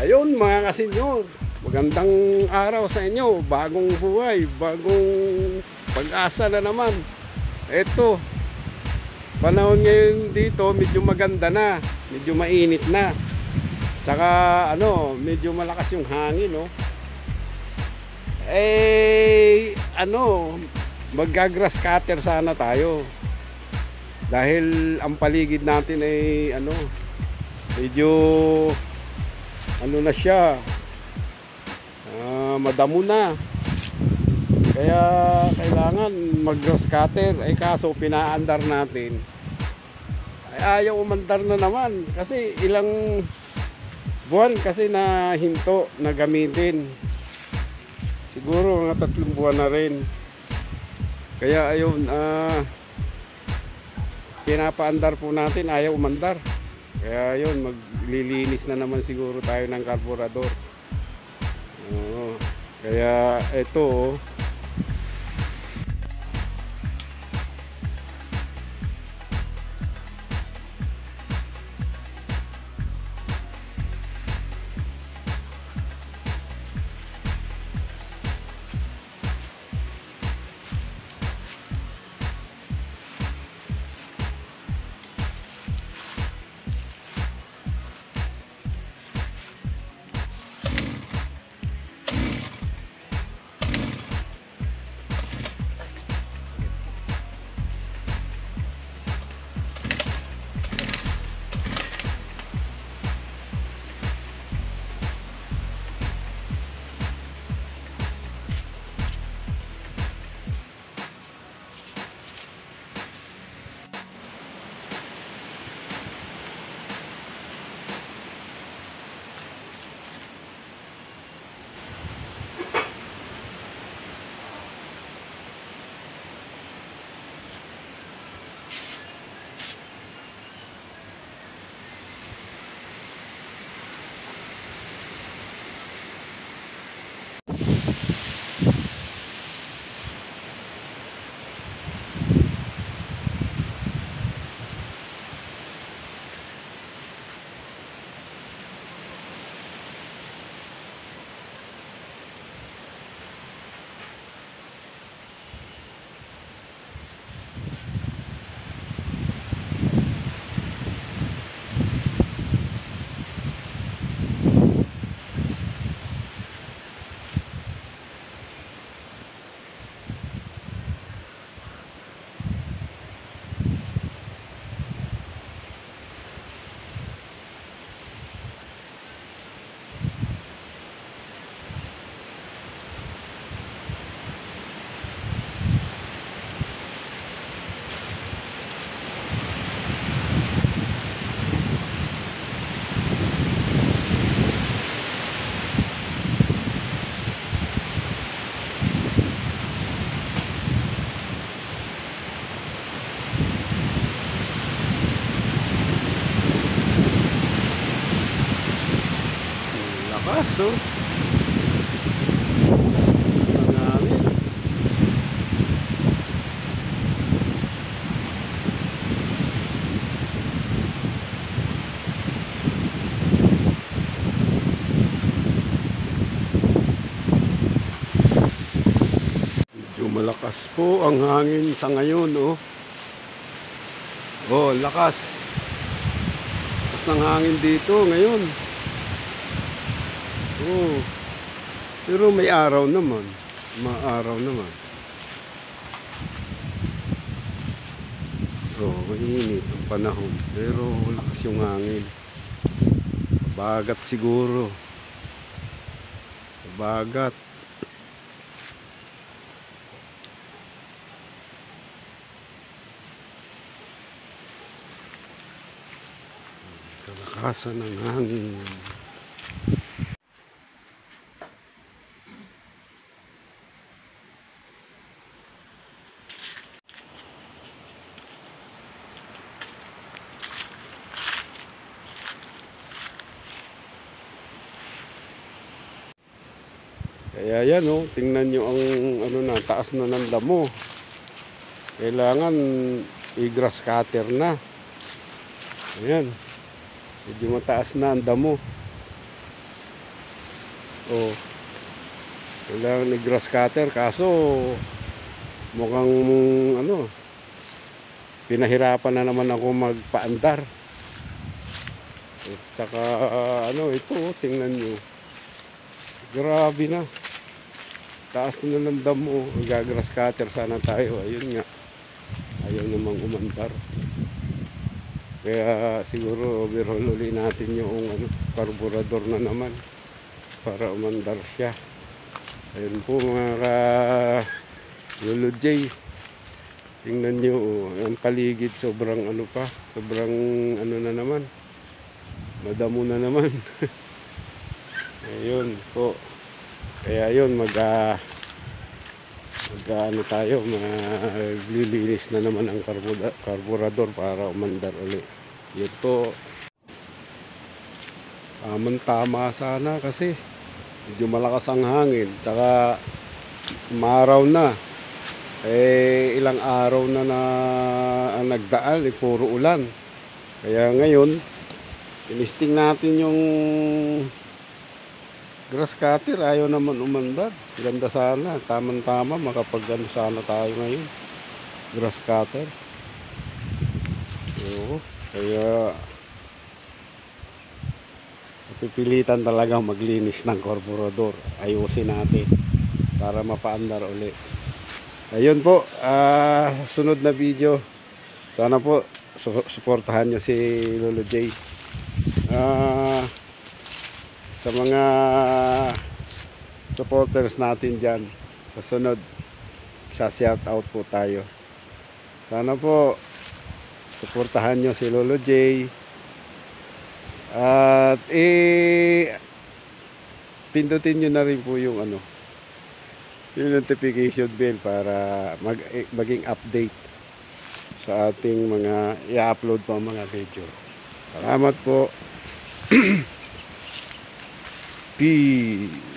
Ayun mga kasenyor, magandang araw sa inyo. Bagong buhay, bagong pag-asa na naman. Eto, panahon ngayon dito medyo maganda na, medyo mainit na. Tsaka medyo malakas yung hangin, no. Magga-grass cutter sana tayo. Dahil ang paligid natin ay medyo na siya, madamo na. Kaya kailangan mag-grass cutter. Kaso pinaandar natin ay ayaw umandar na naman. Kasi ilang buwan kasi na hinto na gamitin. Siguro mga 3 buwan na rin. Kaya ayun, pinapaandar po natin, ayaw umandar. Kaya yun, maglilinis na naman siguro tayo ng karburador. Kaya ito, lakas, oh. Ang hangin. Medyo malakas po ang hangin sa ngayon, oh. Oh, lakas. Lakas ng hangin dito ngayon. Oh, pero may araw naman. Maaraw naman. Oh, mainit ang panahon. Pero lakas yung hangin. Bagat siguro. Bagat. Kalakasan ng hangin. Kaya yan, oh, tingnan nyo ang taas na ng damo. Kailangan i-grass cutter na. Ayan. Medyo mataas na ang damo. Oh, kailangan ni grass cutter kaso mukhang ano, pinahirapan na naman ako magpaandar. At saka ano ito, tingnan nyo. Grabe na. Taas na ng damo. Gagrass cutter sana tayo. Ayun nga. Ayaw namang umandar. Kaya siguro overhaul uli natin yung ano, carburetor na naman para umandar siya. Ayun po mga Lolo J. Tingnan nyo, ang paligid sobrang ano pa. Sobrang ano na naman. Madamo na naman. Ayun po. Kaya yun ano tayo, maglilinis na naman ang carburetor para umandar ulit. Yun po. Tama sana kasi medyo malakas ang hangin. Tsaka maaraw na. Ilang araw na ang nagdaan, puro ulan. Kaya ngayon, tinisting natin yung grass cutter, ayaw naman umandar. Ganda sana, tamang-tama, makapag-ano sana tayo ngayon. Grass cutter. Oo, kaya pipilitan talaga maglinis ng carburetor. Ayusin natin para mapaandar ulit. Ayun po, sunod na video. Sana po, suportahan nyo si Lolo J. Sa mga supporters natin dyan, sa sunod, shout out po tayo. Sana po suportahan nyo si Lolo J at pindutin nyo na rin po yung ano, yung notification bell para maging update sa ating mga i-upload pa mga video. Salamat po. Peace.